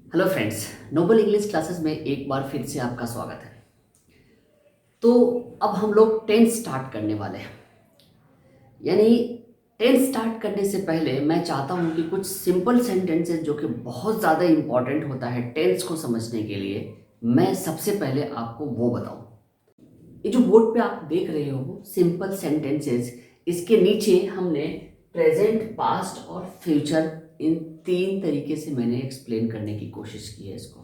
Hello friends, noble English classes में एक बार फिर से आपका स्वागत है। तो अब हम लोग टेंस स्टार्ट करने वाले हैं। यानी टेंस स्टार्ट करने से पहले मैं चाहता हूँ कि कुछ सिंपल सेंटेंसेस जो कि बहुत ज़्यादा इम्पॉर्टेंट होता है टेंस को समझने के लिए, मैं सबसे पहले आपको वो बताऊँ। ये जो बोर्ड पे आप देख रहे हो सिंपल सेंटेंसेस, इसके नीचे हमने प्रेजेंट, पास्ट और फ्यूचर, इन तीन तरीके से मैंने एक्सप्लेन करने की कोशिश की है इसको।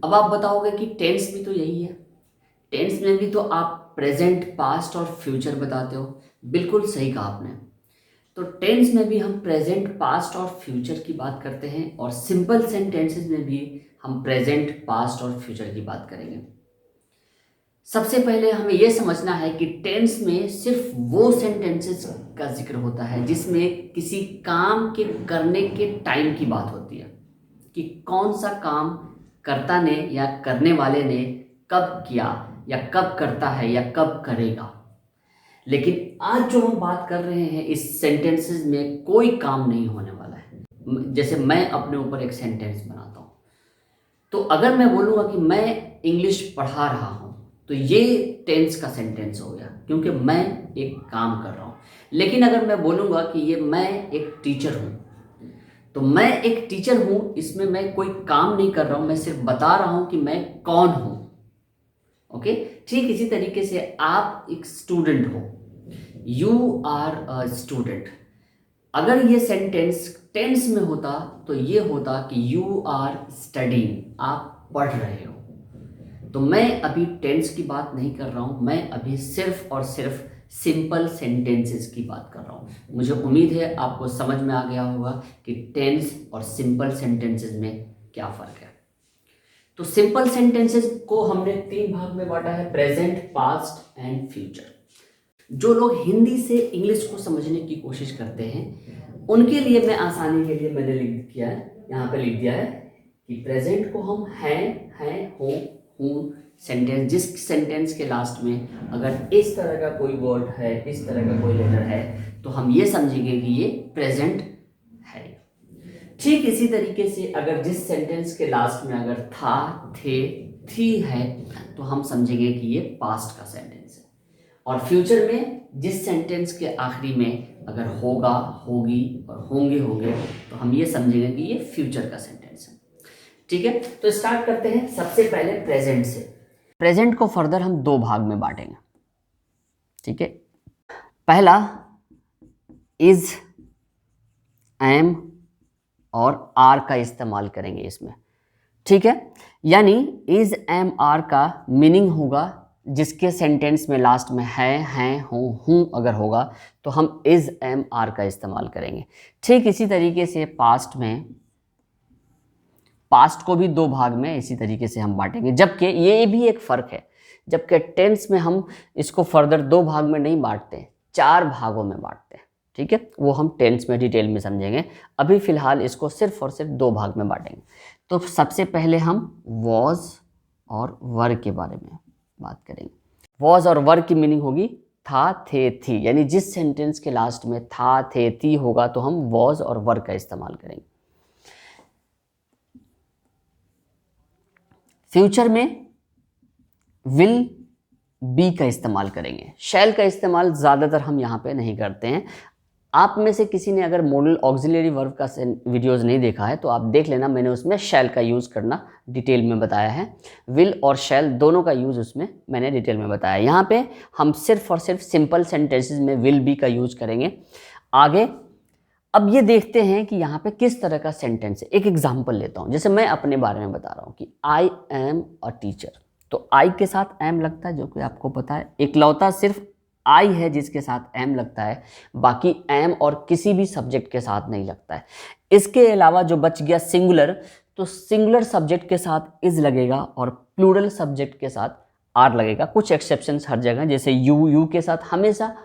अब आप बताओगे कि टेंस भी तो यही है, टेंस में भी तो आप प्रेजेंट, पास्ट और फ्यूचर बताते हो। बिल्कुल सही कहा आपने। तो टेंस में भी हम प्रेजेंट, पास्ट और फ्यूचर की बात करते हैं, और सिंपल सेंटेंसेस में भी हम प्रेजेंट, पास्ट और फ्यूचर की बात करेंगे। सबसे पहले हमें यह समझना है कि टेंस में सिर्फ वो सेंटेंसेस का जिक्र होता है जिसमें किसी काम के करने के टाइम की बात होती है, कि कौन सा काम कर्ता ने या करने वाले ने कब किया, या कब करता है, या कब करेगा। लेकिन आज जो हम बात कर रहे हैं इस सेंटेंसेस में कोई काम नहीं होने वाला है। जैसे मैं अपने ऊपर एक सेंटेंस बनाता हूँ, तो अगर मैं बोलूँगा कि मैं इंग्लिश पढ़ा रहा हूँ, तो ये टेंस का सेंटेंस हो गया, क्योंकि मैं एक काम कर रहा हूँ। लेकिन अगर मैं बोलूँगा कि ये मैं एक टीचर हूँ, तो मैं एक टीचर हूँ, इसमें मैं कोई काम नहीं कर रहा हूँ, मैं सिर्फ बता रहा हूँ कि मैं कौन हूँ। ओके, ठीक इसी तरीके से आप एक स्टूडेंट हो, यू आर अ स्टूडेंट। अगर ये सेंटेंस टेंस में होता तो ये होता कि यू आर स्टडीइंग, आप पढ़ रहे हो। तो मैं अभी टेंस की बात नहीं कर रहा हूं, मैं अभी सिर्फ और सिर्फ सिंपल सेंटेंसेस की बात कर रहा हूं। मुझे उम्मीद है आपको समझ में आ गया होगा कि टेंस और सिंपल सेंटेंसेस में क्या फ़र्क है। तो सिंपल सेंटेंसेस को हमने तीन भाग में बांटा है, प्रेजेंट, पास्ट एंड फ्यूचर। जो लोग हिंदी से इंग्लिश को समझने की कोशिश करते हैं उनके लिए मैं आसानी के लिए मैंने लिख किया है, यहाँ पे लिख दिया है कि प्रेजेंट को हम हैं, हो, हूँ सेंटेंस, जिस सेंटेंस के लास्ट में अगर इस तरह का कोई वर्ड है, इस तरह का कोई लेटर है, तो हम ये समझेंगे कि ये प्रेजेंट है। ठीक इसी तरीके से अगर जिस सेंटेंस के लास्ट में अगर था, थे, थी है, तो हम समझेंगे कि ये पास्ट का सेंटेंस है। और फ्यूचर में जिस सेंटेंस के आखिरी में अगर होगा, होगी और होंगे होंगे, तो हम ये समझेंगे कि ये फ्यूचर का सेंटेंस है। ठीक है, तो स्टार्ट करते हैं सबसे पहले प्रेजेंट से। प्रेजेंट को फर्दर हम दो भाग में बांटेंगे। ठीक है, पहला इज, एम और आर का इस्तेमाल करेंगे इसमें। ठीक है, यानी इज, एम, आर का मीनिंग होगा जिसके सेंटेंस में लास्ट में है, हैं, हूँ अगर होगा तो हम इज, एम, आर का इस्तेमाल करेंगे। ठीक इसी तरीके से पास्ट में, पास्ट को भी दो भाग में इसी तरीके से हम बांटेंगे, जबकि ये भी एक फ़र्क है। जबकि टेंस में हम इसको फर्दर दो भाग में नहीं बांटते, चार भागों में बांटते हैं। ठीक है, वो हम टेंस में डिटेल में समझेंगे। अभी फिलहाल इसको सिर्फ और सिर्फ दो भाग में बांटेंगे। तो सबसे पहले हम वॉज और वर के बारे में बात करेंगे। वॉज और वर की मीनिंग होगी था, थे, थी, यानी जिस सेंटेंस के लास्ट में था, थे, थी होगा तो हम वॉज और वर का इस्तेमाल करेंगे। फ्यूचर में विल, बी का इस्तेमाल करेंगे। शैल का इस्तेमाल ज़्यादातर हम यहाँ पे नहीं करते हैं। आप में से किसी ने अगर मॉडल ऑक्सिलरी वर्ब का वीडियोस नहीं देखा है तो आप देख लेना, मैंने उसमें शैल का यूज़ करना डिटेल में बताया है। विल और शैल दोनों का यूज़ उसमें मैंने डिटेल में बताया है। यहाँ पे हम सिर्फ और सिर्फ सिंपल सेंटेंसेस में विल, बी का यूज़ करेंगे। आगे अब ये देखते हैं कि यहाँ पे किस तरह का सेंटेंस है। एक एग्जाम्पल लेता हूँ, जैसे मैं अपने बारे में बता रहा हूँ कि आई एम अ टीचर, तो आई के साथ एम लगता है, जो कि आपको पता है। इकलौता सिर्फ आई है जिसके साथ एम लगता है, बाकी एम और किसी भी सब्जेक्ट के साथ नहीं लगता है। इसके अलावा जो बच गया सिंगुलर, तो सिंगुलर सब्जेक्ट के साथ इज लगेगा और प्लूरल सब्जेक्ट के साथ आर लगेगा। कुछ एक्सेप्शंस हर जगह, जैसे यू के साथ हमेशा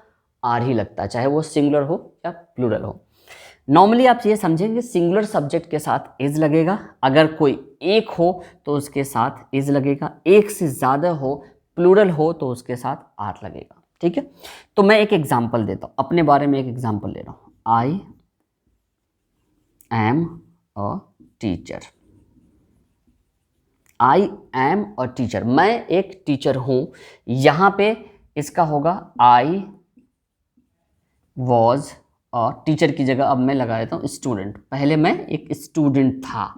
आर ही लगता है, चाहे वो सिंगुलर हो या प्लूरल हो। नॉर्मली आप ये समझेंगे सिंगुलर सब्जेक्ट के साथ इज लगेगा, अगर कोई एक हो तो उसके साथ इज लगेगा, एक से ज़्यादा हो, प्लूरल हो तो उसके साथ आर लगेगा। ठीक है, तो मैं एक एग्जांपल देता हूँ, अपने बारे में एक एग्जांपल ले रहा हूँ। I am a teacher. I am a teacher, मैं एक टीचर हूं। यहां पे इसका होगा आई वॉज अ टीचर की जगह अब मैं लगा देता हूं स्टूडेंट। पहले मैं एक स्टूडेंट था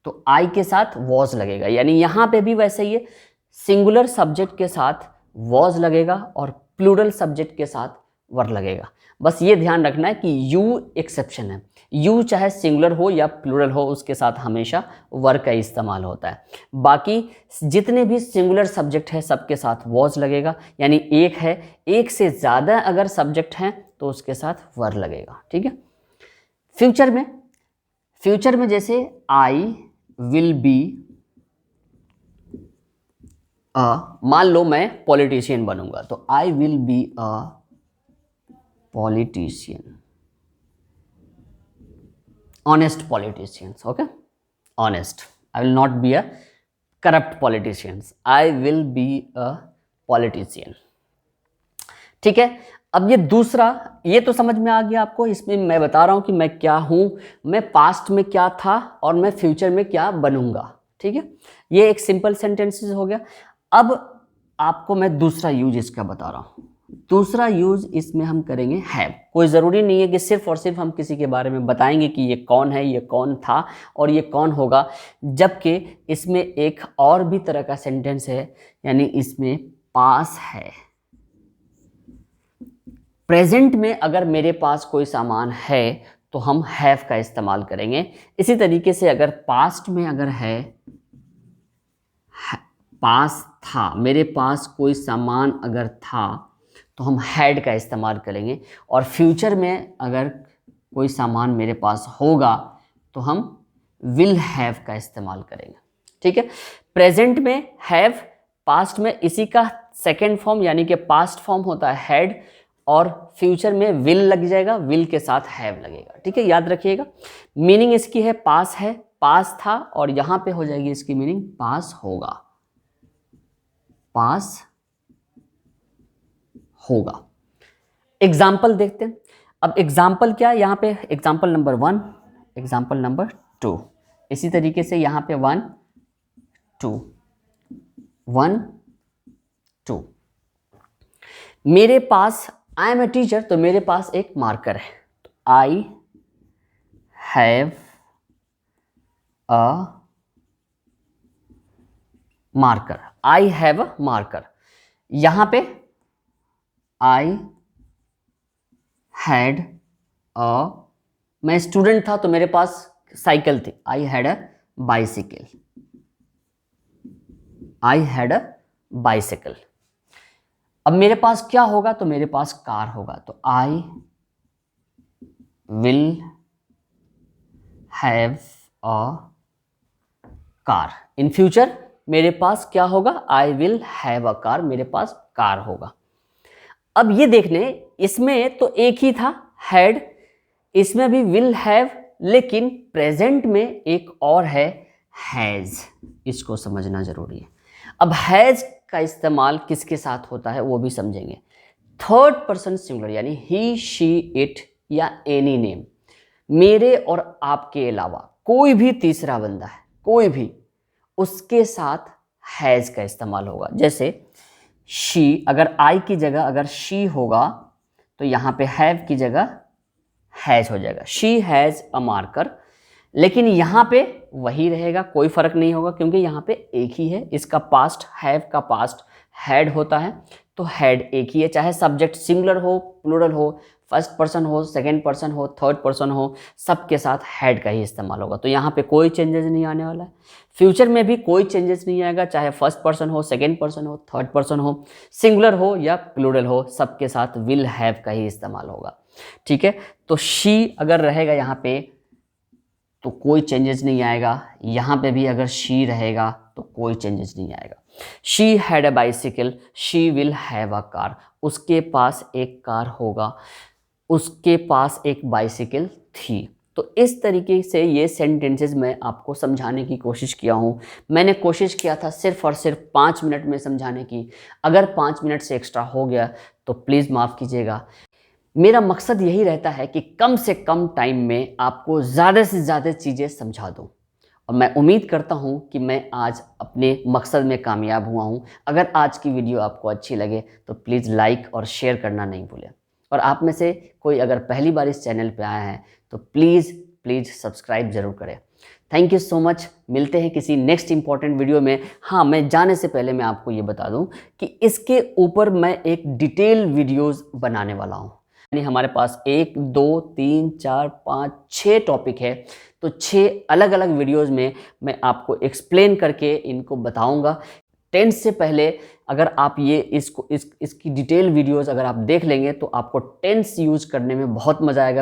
तो आई के साथ वॉज लगेगा, यानी यहां पे भी वैसे ही सिंगुलर सब्जेक्ट के साथ वॉज लगेगा और प्लूरल सब्जेक्ट के साथ वर लगेगा। बस ये ध्यान रखना है कि यू एक्सेप्शन है, यू चाहे सिंगुलर हो या प्लूरल हो उसके साथ हमेशा वर का इस्तेमाल होता है। बाकी जितने भी सिंगुलर सब्जेक्ट है सबके साथ वॉज लगेगा, यानी एक है, एक से ज़्यादा अगर सब्जेक्ट हैं तो उसके साथ वर लगेगा। ठीक है। फ्यूचर में जैसे आई विल बी मान लो मैं पॉलिटिशियन बनूंगा तो I will be a politician, honest politicians, okay, honest, I will not be a corrupt politicians, I will be a politician. ठीक है। अब ये दूसरा, ये तो समझ में आ गया आपको, इसमें मैं बता रहा हूं कि मैं क्या हूं, मैं पास्ट में क्या था और मैं फ्यूचर में क्या बनूंगा। ठीक है, ये एक सिंपल सेंटेंसेस हो गया। अब आपको मैं दूसरा यूज इसका बता रहा हूं। दूसरा यूज इसमें हम करेंगे हैव। कोई ज़रूरी नहीं है कि सिर्फ और सिर्फ हम किसी के बारे में बताएंगे कि ये कौन है, ये कौन था और ये कौन होगा, जबकि इसमें एक और भी तरह का सेंटेंस है, यानी इसमें पास है। प्रेजेंट में अगर मेरे पास कोई सामान है तो हम हैव का इस्तेमाल करेंगे। इसी तरीके से अगर पास्ट में अगर है, पास था, मेरे पास कोई सामान अगर था तो हम हैड का इस्तेमाल करेंगे, और फ्यूचर में अगर कोई सामान मेरे पास होगा तो हम विल हैव का इस्तेमाल करेंगे। ठीक है। प्रेजेंट में हैव, पास्ट में इसी का सेकेंड फॉर्म यानी कि पास्ट फॉर्म होता है हैड, और फ्यूचर में विल लग जाएगा, विल के साथ हैव लगेगा। ठीक है, याद रखिएगा। मीनिंग इसकी है पास है, पास था, और यहां पे हो जाएगी इसकी मीनिंग पास होगा, पास होगा। एग्जाम्पल देखते हैं। अब एग्जाम्पल क्या, यहां पे एग्जाम्पल नंबर 1, एग्जाम्पल नंबर 2, इसी तरीके से यहां पे 1 2 1 2। मेरे पास, आई एम ए टीचर, तो मेरे पास एक मार्कर है, तो I have a marker, I have a marker. यहां पे आई हैड अ, मैं स्टूडेंट था तो मेरे पास साइकिल थी, I had a bicycle, I had a bicycle. अब मेरे पास क्या होगा, तो मेरे पास कार होगा, तो I will have a car. In future मेरे पास क्या होगा, I will have a car, मेरे पास कार होगा। अब ये देखने, इसमें तो एक ही था हैड, इसमें भी विल हैव, लेकिन प्रेजेंट में एक और है हैज, इसको समझना जरूरी है। अब हैज का इस्तेमाल किसके साथ होता है वो भी समझेंगे। थर्ड पर्सन सिंगुलर यानी ही शी इट या एनी नेम, मेरे और आपके अलावा कोई भी तीसरा बंदा है, कोई भी, उसके साथ हैज का इस्तेमाल होगा। जैसे शी, अगर आई की जगह अगर शी होगा तो यहां पे हैव की जगह हैज हो जाएगा, शी हैज अ मार्कर। लेकिन यहां पे वही रहेगा, कोई फर्क नहीं होगा, क्योंकि यहां पे एक ही है। इसका पास्ट, हैव का पास्ट हैड होता है, तो हैड एक ही है, चाहे सब्जेक्ट सिंगुलर हो, प्लूरल हो, फर्स्ट पर्सन हो, सेकेंड पर्सन हो, थर्ड पर्सन हो, सबके साथ हैड का ही इस्तेमाल होगा। तो यहाँ पे कोई चेंजेस नहीं आने वाला है। फ्यूचर में भी कोई चेंजेस नहीं आएगा, चाहे फर्स्ट पर्सन हो, सेकेंड पर्सन हो, थर्ड पर्सन हो, सिंगुलर हो या प्लूरल हो, सबके साथ विल हैव का ही इस्तेमाल होगा। ठीक है, तो शी अगर रहेगा यहाँ पे तो कोई चेंजेस नहीं आएगा, यहाँ पे भी अगर शी रहेगा तो कोई चेंजेस नहीं आएगा। She had a bicycle, she will have a car, उसके पास एक कार होगा, उसके पास एक बाइसिकल थी। तो इस तरीके से ये सेंटेंसेस मैं आपको समझाने की कोशिश किया हूँ। मैंने कोशिश किया था सिर्फ और सिर्फ 5 मिनट में समझाने की, अगर 5 मिनट से एक्स्ट्रा हो गया तो प्लीज़ माफ़ कीजिएगा। मेरा मकसद यही रहता है कि कम से कम टाइम में आपको ज़्यादा से ज़्यादा चीज़ें समझा दूँ, और मैं उम्मीद करता हूँ कि मैं आज अपने मकसद में कामयाब हुआ हूँ। अगर आज की वीडियो आपको अच्छी लगे तो प्लीज़ लाइक और शेयर करना नहीं भूलें। और आप में से कोई अगर पहली बार इस चैनल पे आया है तो प्लीज़ सब्सक्राइब ज़रूर करें। Thank you so much. मिलते हैं किसी नेक्स्ट इंपॉर्टेंट वीडियो में। हाँ, मैं जाने से पहले मैं आपको ये बता दूं कि इसके ऊपर मैं एक डिटेल वीडियोस बनाने वाला हूँ। यानी हमारे पास 1 2 3 4 5 6 टॉपिक है, तो 6 अलग अलग वीडियोस में मैं आपको एक्सप्लेन करके इनको बताऊंगा। टेंस से पहले अगर आप ये इसकी डिटेल वीडियोस अगर आप देख लेंगे तो आपको टेंस यूज करने में बहुत मज़ा आएगा।